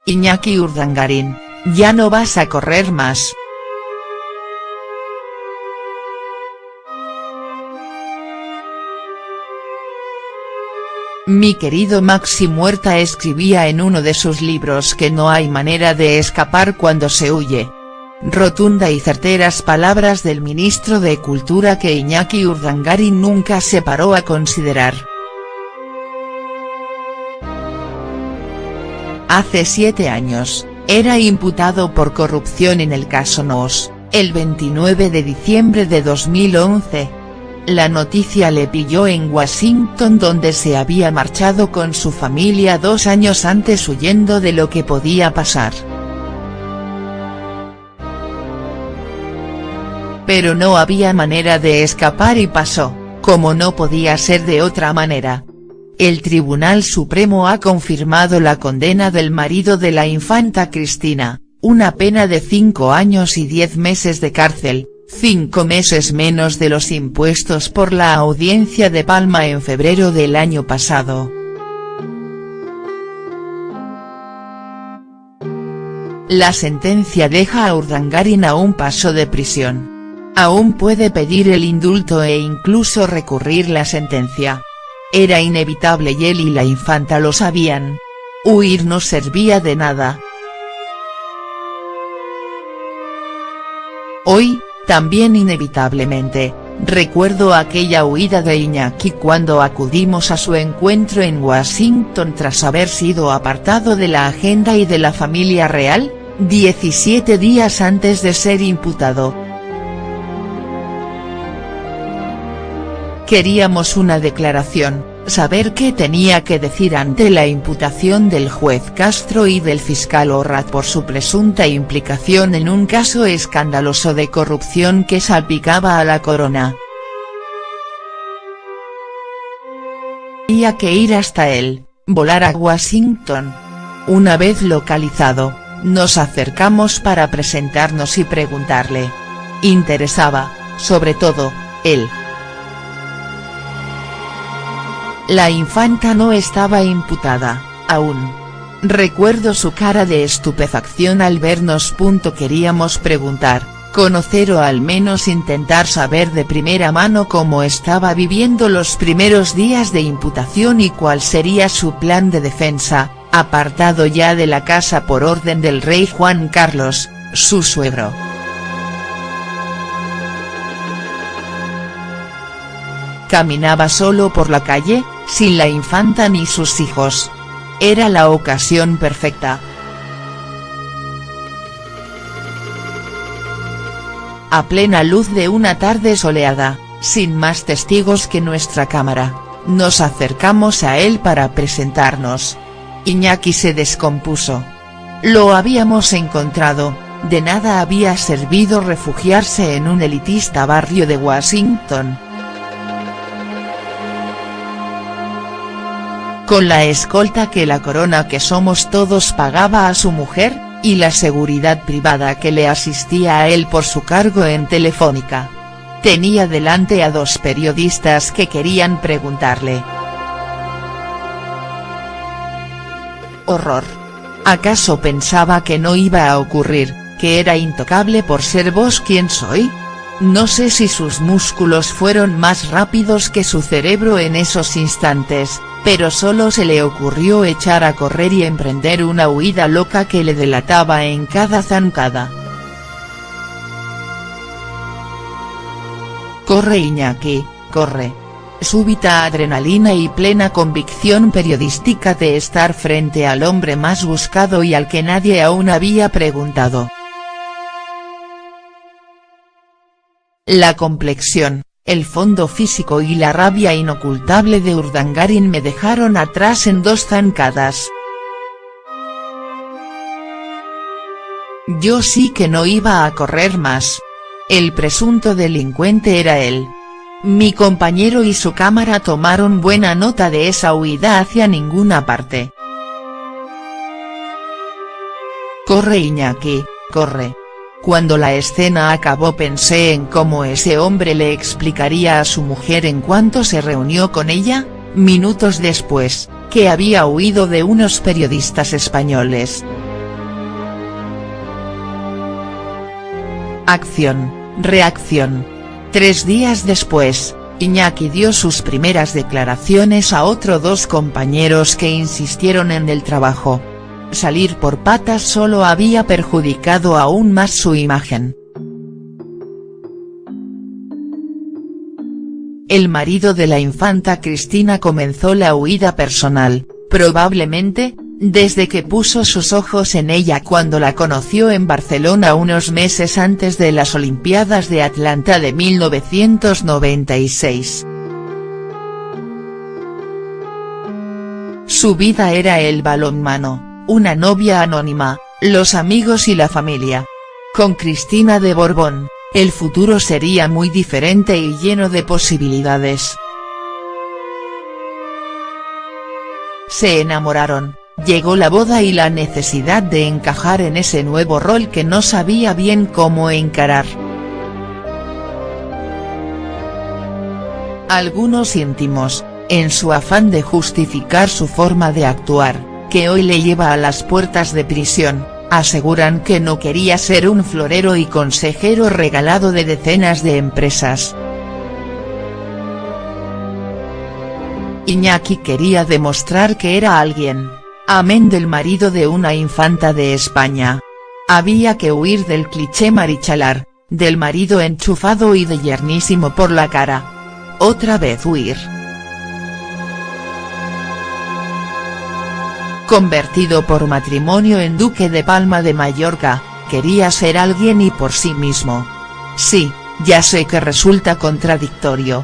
Iñaki Urdangarín, ya no vas a correr más. Mi querido Maxi Muerta escribía en uno de sus libros que no hay manera de escapar cuando se huye. Rotunda y certeras palabras del ministro de Cultura que Iñaki Urdangarín nunca se paró a considerar. Hace 7 años, era imputado por corrupción en el caso Nos, el 29 de diciembre de 2011. La noticia le pilló en Washington, donde se había marchado con su familia 2 años antes huyendo de lo que podía pasar. Pero no había manera de escapar y pasó, como no podía ser de otra manera. El Tribunal Supremo ha confirmado la condena del marido de la infanta Cristina, una pena de 5 años y 10 meses de cárcel, 5 meses menos de los impuestos por la audiencia de Palma en febrero del año pasado. La sentencia deja a Urdangarín a un paso de prisión. Aún puede pedir el indulto e incluso recurrir la sentencia. Era inevitable y él y la infanta lo sabían. Huir no servía de nada. Hoy, también inevitablemente, recuerdo aquella huida de Iñaki cuando acudimos a su encuentro en Washington tras haber sido apartado de la agenda y de la familia real, 17 días antes de ser imputado. Queríamos una declaración, saber qué tenía que decir ante la imputación del juez Castro y del fiscal Orrat por su presunta implicación en un caso escandaloso de corrupción que salpicaba a la corona. Había que ir hasta él, volar a Washington. Una vez localizado, nos acercamos para presentarnos y preguntarle. Interesaba, sobre todo, él. La infanta no estaba imputada, aún. Recuerdo su cara de estupefacción al vernos. Queríamos preguntar, conocer o al menos intentar saber de primera mano cómo estaba viviendo los primeros días de imputación y cuál sería su plan de defensa, apartado ya de la casa por orden del rey Juan Carlos, su suegro. Caminaba solo por la calle, sin la infanta ni sus hijos. Era la ocasión perfecta. A plena luz de una tarde soleada, sin más testigos que nuestra cámara, nos acercamos a él para presentarnos. Iñaki se descompuso. Lo habíamos encontrado, de nada había servido refugiarse en un elitista barrio de Washington. Con la escolta que la corona que somos todos pagaba a su mujer, y la seguridad privada que le asistía a él por su cargo en Telefónica. Tenía delante a 2 periodistas que querían preguntarle. Horror. ¿Acaso pensaba que no iba a ocurrir, que era intocable por ser vos quien soy? No sé si sus músculos fueron más rápidos que su cerebro en esos instantes, pero solo se le ocurrió echar a correr y emprender una huida loca que le delataba en cada zancada. Corre Iñaki, corre. Súbita adrenalina y plena convicción periodística de estar frente al hombre más buscado y al que nadie aún había preguntado. La complexión, el fondo físico y la rabia inocultable de Urdangarín me dejaron atrás en 2 zancadas. Yo sí que no iba a correr más. El presunto delincuente era él. Mi compañero y su cámara tomaron buena nota de esa huida hacia ninguna parte. Corre Iñaki, corre. Cuando la escena acabó pensé en cómo ese hombre le explicaría a su mujer en cuanto se reunió con ella, minutos después, que había huido de unos periodistas españoles. Acción, reacción. 3 días después, Iñaki dio sus primeras declaraciones a otros 2 compañeros que insistieron en el trabajo. Salir por patas solo había perjudicado aún más su imagen. El marido de la infanta Cristina comenzó la huida personal, probablemente, desde que puso sus ojos en ella cuando la conoció en Barcelona unos meses antes de las Olimpiadas de Atlanta de 1996. Su vida era el balonmano, una novia anónima, los amigos y la familia. Con Cristina de Borbón, el futuro sería muy diferente y lleno de posibilidades. Se enamoraron. Llegó la boda y la necesidad de encajar en ese nuevo rol que no sabía bien cómo encarar. Algunos íntimos, en su afán de justificar su forma de actuar, que hoy le lleva a las puertas de prisión, aseguran que no quería ser un florero y consejero regalado de decenas de empresas. Iñaki quería demostrar que era alguien. Amén del marido de una infanta de España. Había que huir del cliché marichalar, del marido enchufado y de yernísimo por la cara. Otra vez huir. Convertido por matrimonio en duque de Palma de Mallorca, quería ser alguien y por sí mismo. Sí, ya sé que resulta contradictorio.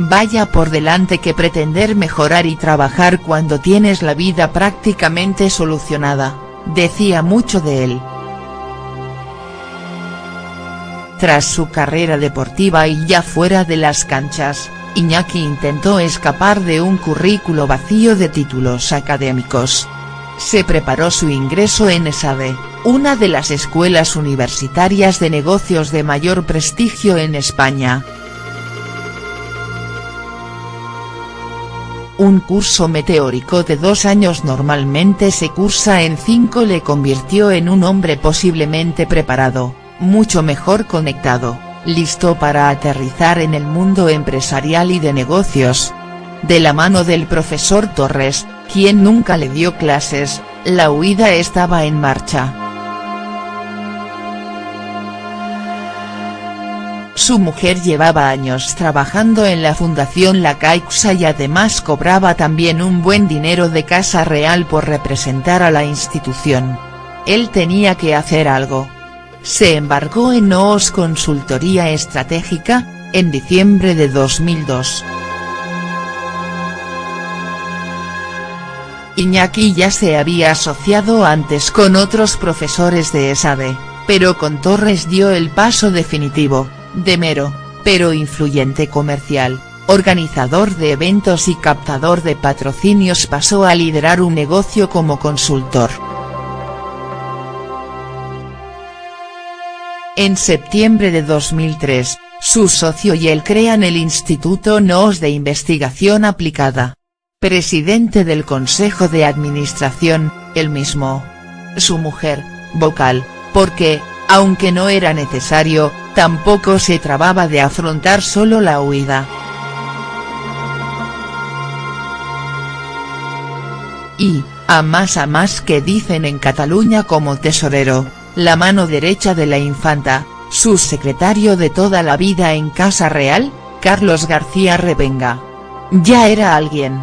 Vaya por delante que pretender mejorar y trabajar cuando tienes la vida prácticamente solucionada, decía mucho de él. Tras su carrera deportiva y ya fuera de las canchas, Iñaki intentó escapar de un currículo vacío de títulos académicos. Se preparó su ingreso en ESADE, una de las escuelas universitarias de negocios de mayor prestigio en España. Un curso meteórico de 2 años normalmente se cursa en 5 le convirtió en un hombre posiblemente preparado, mucho mejor conectado, listo para aterrizar en el mundo empresarial y de negocios. De la mano del profesor Torres, quien nunca le dio clases, la huida estaba en marcha. Su mujer llevaba años trabajando en la Fundación La Caixa y además cobraba también un buen dinero de Casa Real por representar a la institución. Él tenía que hacer algo. Se embarcó en NOOS Consultoría Estratégica, en diciembre de 2002. Iñaki ya se había asociado antes con otros profesores de ESADE, pero con Torres dio el paso definitivo. De mero, pero influyente comercial, organizador de eventos y captador de patrocinios pasó a liderar un negocio como consultor. En septiembre de 2003, su socio y él crean el Instituto NOOS de Investigación Aplicada. Presidente del Consejo de Administración, él mismo. Su mujer, vocal, porque, aunque no era necesario, tampoco se trababa de afrontar solo la huida. Y, a más que dicen en Cataluña como tesorero, la mano derecha de la infanta, su secretario de toda la vida en Casa Real, Carlos García Revenga. Ya era alguien.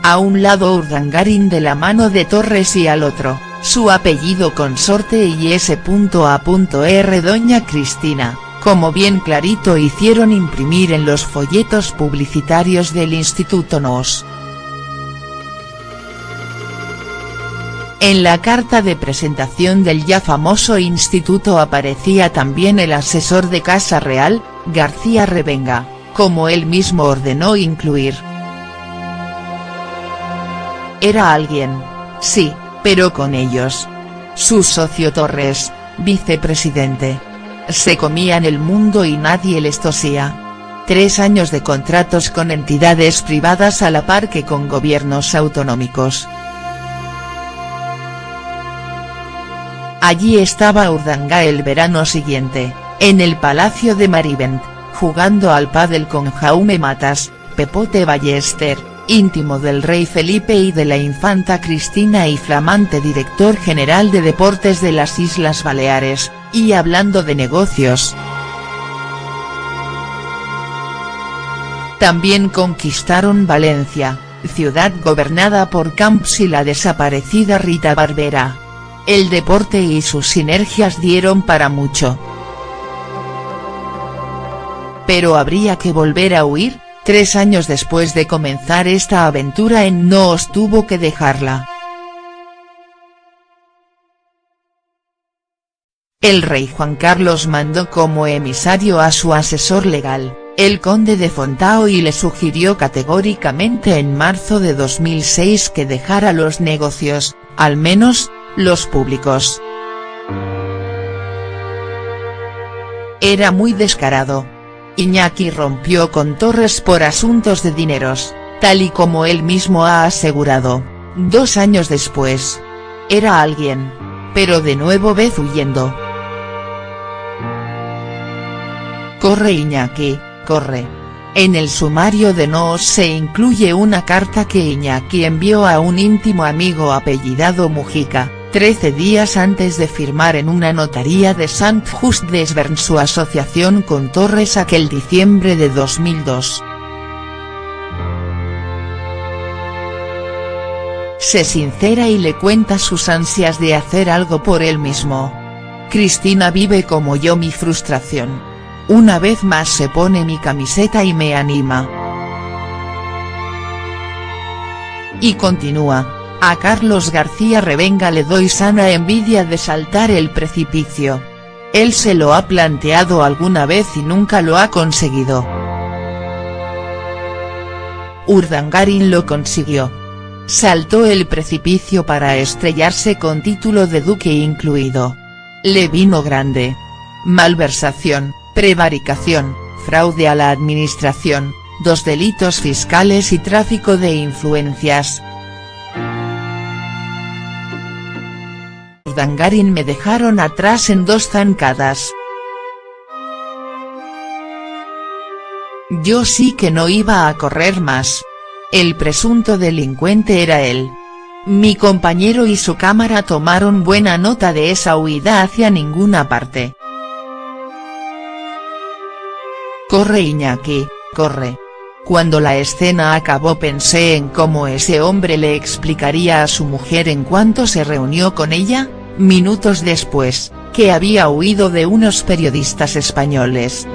A un lado Urdangarín de la mano de Torres y al otro, su apellido consorte y S.A.R. Doña Cristina, como bien clarito hicieron imprimir en los folletos publicitarios del Instituto NOOS. En la carta de presentación del ya famoso instituto aparecía también el asesor de Casa Real, García Revenga, como él mismo ordenó incluir. Era alguien, sí, pero con ellos. Su socio Torres, vicepresidente. Se comían el mundo y nadie les tosía. 3 años de contratos con entidades privadas a la par que con gobiernos autonómicos. Allí estaba Urdangarín el verano siguiente, en el Palacio de Marivent, jugando al pádel con Jaume Matas, Pepote Ballester, íntimo del rey Felipe y de la infanta Cristina y flamante director general de deportes de las Islas Baleares, y hablando de negocios. También conquistaron Valencia, ciudad gobernada por Camps y la desaparecida Rita Barberá. El deporte y sus sinergias dieron para mucho. Pero habría que volver a huir. 3 años después de comenzar esta aventura en Noos tuvo que dejarla. El rey Juan Carlos mandó como emisario a su asesor legal, el conde de Fontao, y le sugirió categóricamente en marzo de 2006 que dejara los negocios, al menos, los públicos. Era muy descarado. Iñaki rompió con Torres por asuntos de dineros, tal y como él mismo ha asegurado. 2 años después. Era alguien. Pero de nuevo vez huyendo. Corre Iñaki, corre. En el sumario de Noos se incluye una carta que Iñaki envió a un íntimo amigo apellidado Mujica, 13 días antes de firmar en una notaría de Sant Just Desvern su asociación con Torres aquel diciembre de 2002. Se sincera y le cuenta sus ansias de hacer algo por él mismo. Cristina vive como yo mi frustración. Una vez más se pone mi camiseta y me anima. Y continúa. A Carlos García Revenga le doy sana envidia de saltar el precipicio. Él se lo ha planteado alguna vez y nunca lo ha conseguido. Urdangarín lo consiguió. Saltó el precipicio para estrellarse con título de duque incluido. Le vino grande. Malversación, prevaricación, fraude a la administración, 2 delitos fiscales y tráfico de influencias. Urdangarín me dejaron atrás en 2 zancadas. Yo sí que no iba a correr más. El presunto delincuente era él. Mi compañero y su cámara tomaron buena nota de esa huida hacia ninguna parte. Corre Iñaki, corre. Cuando la escena acabó pensé en cómo ese hombre le explicaría a su mujer en cuanto se reunió con ella, minutos después, que había huido de unos periodistas españoles.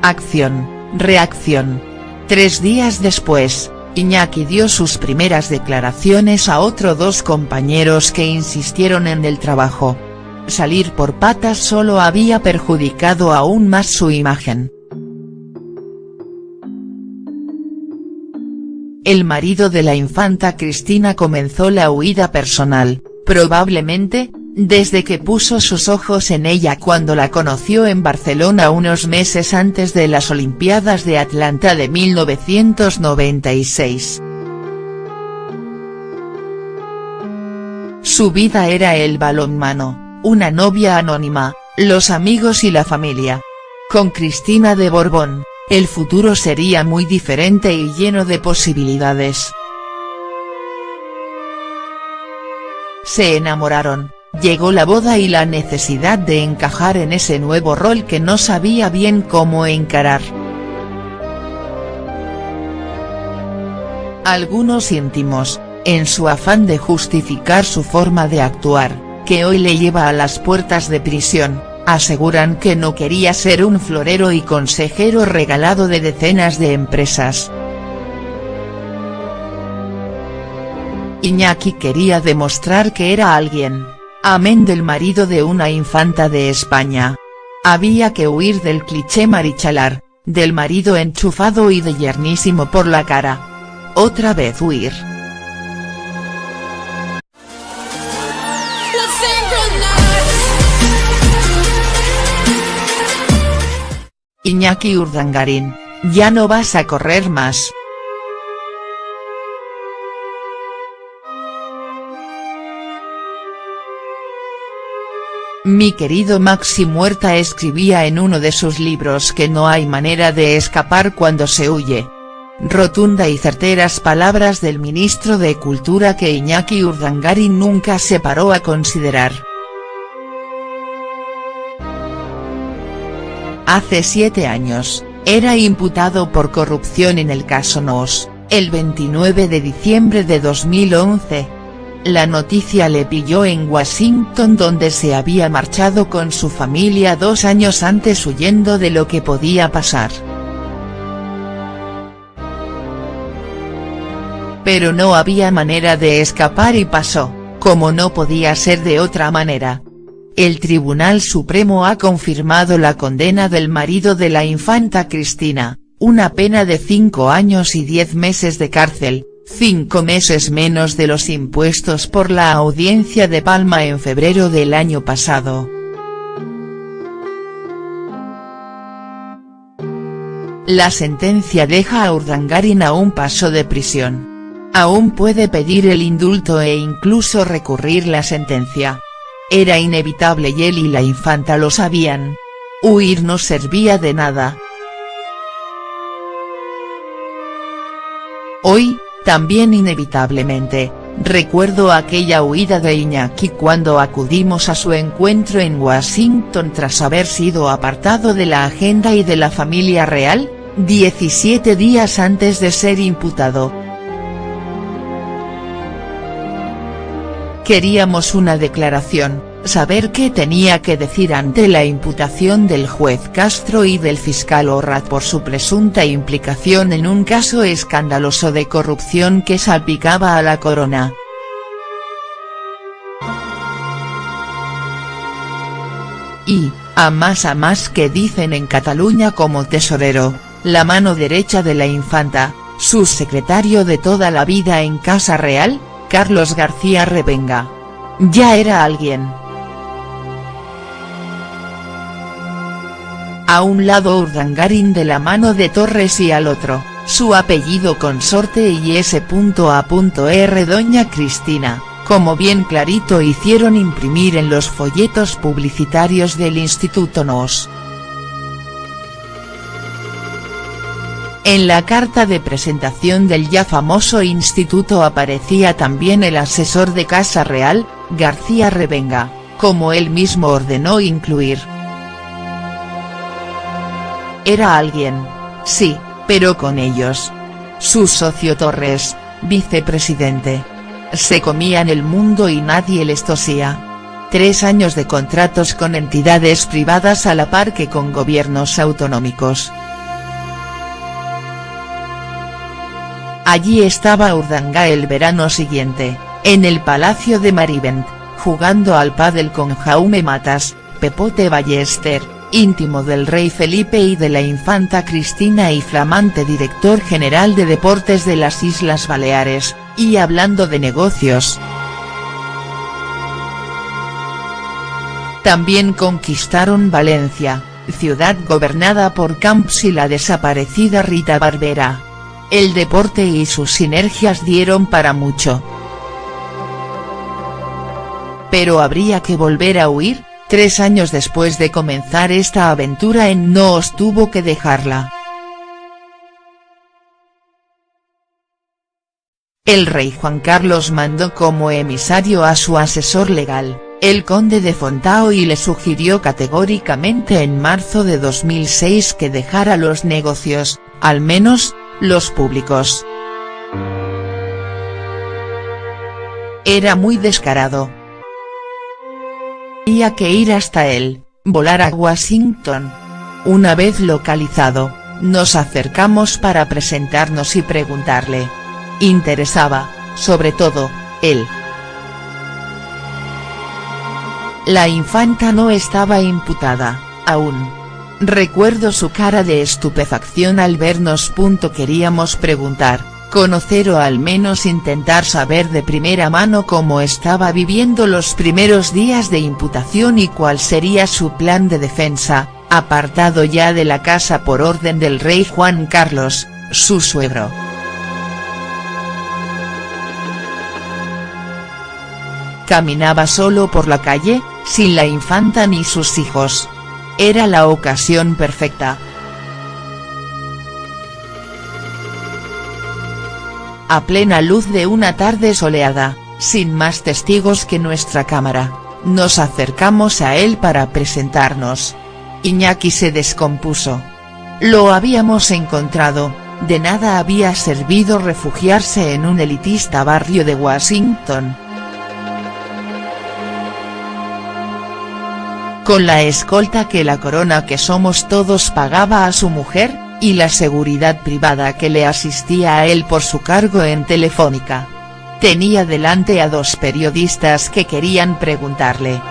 Acción, reacción. 3 días después, Iñaki dio sus primeras declaraciones a otros 2 compañeros que insistieron en el trabajo. Salir por patas solo había perjudicado aún más su imagen. El marido de la infanta Cristina comenzó la huida personal, probablemente, desde que puso sus ojos en ella cuando la conoció en Barcelona unos meses antes de las Olimpiadas de Atlanta de 1996. Su vida era el balonmano, una novia anónima, los amigos y la familia. Con Cristina de Borbón, el futuro sería muy diferente y lleno de posibilidades. Se enamoraron, llegó la boda y la necesidad de encajar en ese nuevo rol que no sabía bien cómo encarar. Algunos íntimos, en su afán de justificar su forma de actuar, que hoy le lleva a las puertas de prisión, aseguran que no quería ser un florero y consejero regalado de decenas de empresas. Iñaki quería demostrar que era alguien, amén del marido de una infanta de España. Había que huir del cliché marichalar, del marido enchufado y de yernísimo por la cara. Otra vez huir. Iñaki Urdangarín, ya no vas a correr más. Mi querido Maxi Muerta escribía en uno de sus libros que no hay manera de escapar cuando se huye. Rotunda y certeras palabras del ministro de Cultura que Iñaki Urdangarin nunca se paró a considerar. Hace 7 años, era imputado por corrupción en el caso Nos, el 29 de diciembre de 2011. La noticia le pilló en Washington, donde se había marchado con su familia 2 años antes huyendo de lo que podía pasar. Pero no había manera de escapar y pasó, como no podía ser de otra manera. El Tribunal Supremo ha confirmado la condena del marido de la infanta Cristina, una pena de 5 años y 10 meses de cárcel, 5 meses menos de los impuestos por la audiencia de Palma en febrero del año pasado. La sentencia deja a Urdangarin a un paso de prisión. Aún puede pedir el indulto e incluso recurrir la sentencia. Era inevitable y él y la infanta lo sabían. Huir no servía de nada. Hoy, también inevitablemente, recuerdo aquella huida de Iñaki cuando acudimos a su encuentro en Washington tras haber sido apartado de la agenda y de la familia real, 17 días antes de ser imputado. Queríamos una declaración, saber qué tenía que decir ante la imputación del juez Castro y del fiscal Orrat por su presunta implicación en un caso escandaloso de corrupción que salpicaba a la corona. Y, a más que dicen en Cataluña como tesorero, la mano derecha de la infanta, su secretario de toda la vida en Casa Real, Carlos García Revenga. Ya era alguien. A un lado Urdangarin de la mano de Torres y al otro, su apellido consorte y S.A.R. Doña Cristina, como bien clarito hicieron imprimir en los folletos publicitarios del Instituto Nos. En la carta de presentación del ya famoso instituto aparecía también el asesor de Casa Real, García Revenga, como él mismo ordenó incluir. Era alguien, sí, pero con ellos. Su socio Torres, vicepresidente. Se comían el mundo y nadie les tosía. 3 años de contratos con entidades privadas a la par que con gobiernos autonómicos. Allí estaba Urdangarin el verano siguiente, en el Palacio de Marivent, jugando al pádel con Jaume Matas, Pepote Ballester, íntimo del rey Felipe y de la infanta Cristina y flamante director general de deportes de las Islas Baleares, y hablando de negocios. También conquistaron Valencia, ciudad gobernada por Camps y la desaparecida Rita Barberá. El deporte y sus sinergias dieron para mucho. Pero habría que volver a huir. 3 años después de comenzar esta aventura en Nos tuvo que dejarla. El rey Juan Carlos mandó como emisario a su asesor legal, el conde de Fontao, y le sugirió categóricamente en marzo de 2006 que dejara los negocios, al menos, los públicos. Era muy descarado. Había que ir hasta él, volar a Washington. Una vez localizado, nos acercamos para presentarnos y preguntarle. Interesaba, sobre todo, él. La infanta no estaba imputada, aún. Recuerdo su cara de estupefacción al vernos. Queríamos preguntar, conocer o al menos intentar saber de primera mano cómo estaba viviendo los primeros días de imputación y cuál sería su plan de defensa, apartado ya de la casa por orden del rey Juan Carlos, su suegro. Caminaba solo por la calle, sin la infanta ni sus hijos. Era la ocasión perfecta. A plena luz de una tarde soleada, sin más testigos que nuestra cámara, nos acercamos a él para presentarnos. Iñaki se descompuso. Lo habíamos encontrado, de nada había servido refugiarse en un elitista barrio de Washington. Con la escolta que la corona que somos todos pagaba a su mujer, y la seguridad privada que le asistía a él por su cargo en Telefónica. Tenía delante a dos periodistas que querían preguntarle.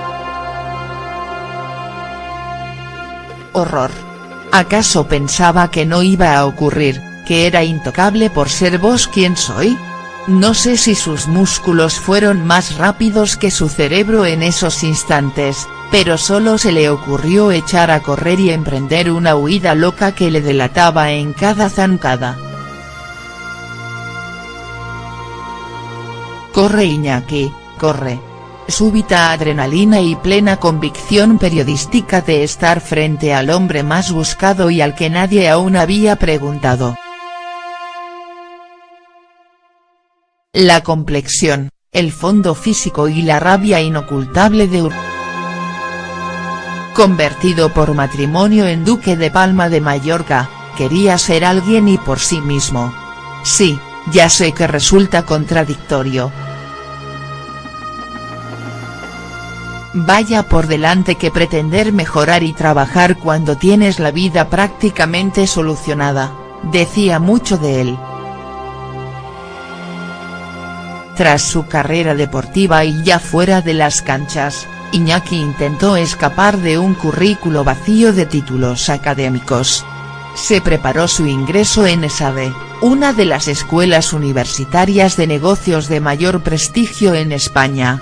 Horror. ¿Acaso pensaba que no iba a ocurrir, que era intocable por ser vos quien soy? No sé si sus músculos fueron más rápidos que su cerebro en esos instantes, pero solo se le ocurrió echar a correr y emprender una huida loca que le delataba en cada zancada. Corre Iñaki, corre. Súbita adrenalina y plena convicción periodística de estar frente al hombre más buscado y al que nadie aún había preguntado. La complexión, el fondo físico y la rabia inocultable de convertido por matrimonio en duque de Palma de Mallorca, quería ser alguien y por sí mismo. Sí, ya sé que resulta contradictorio. Vaya por delante que pretender mejorar y trabajar cuando tienes la vida prácticamente solucionada, decía mucho de él. Tras su carrera deportiva y ya fuera de las canchas, Iñaki intentó escapar de un currículo vacío de títulos académicos. Se preparó su ingreso en ESADE, una de las escuelas universitarias de negocios de mayor prestigio en España.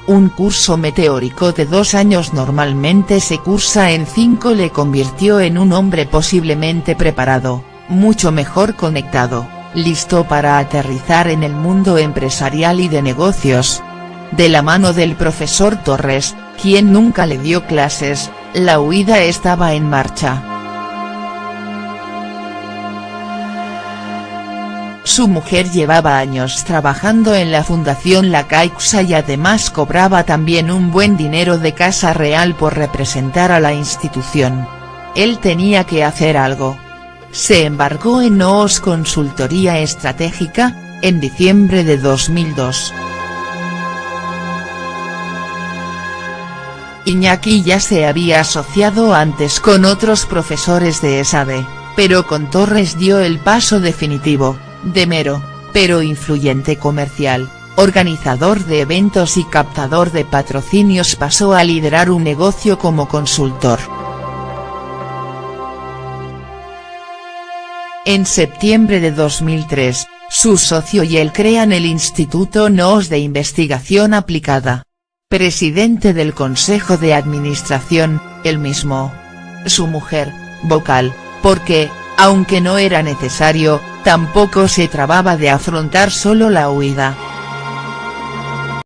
Un curso meteórico de 2 años normalmente se cursa en 5 le convirtió en un hombre posiblemente preparado, mucho mejor conectado, listo para aterrizar en el mundo empresarial y de negocios. De la mano del profesor Torres, quien nunca le dio clases, la huida estaba en marcha. Su mujer llevaba años trabajando en la Fundación La Caixa y además cobraba también un buen dinero de Casa Real por representar a la institución. Él tenía que hacer algo. Se embarcó en NOOS Consultoría Estratégica, en diciembre de 2002. Iñaki ya se había asociado antes con otros profesores de ESADE, pero con Torres dio el paso definitivo. De mero, pero influyente comercial, organizador de eventos y captador de patrocinios pasó a liderar un negocio como consultor. En septiembre de 2003, su socio y él crean el Instituto NOOS de Investigación Aplicada. Presidente del Consejo de Administración, él mismo. Su mujer, vocal, porque, aunque no era necesario, tampoco se trababa de afrontar solo la huida.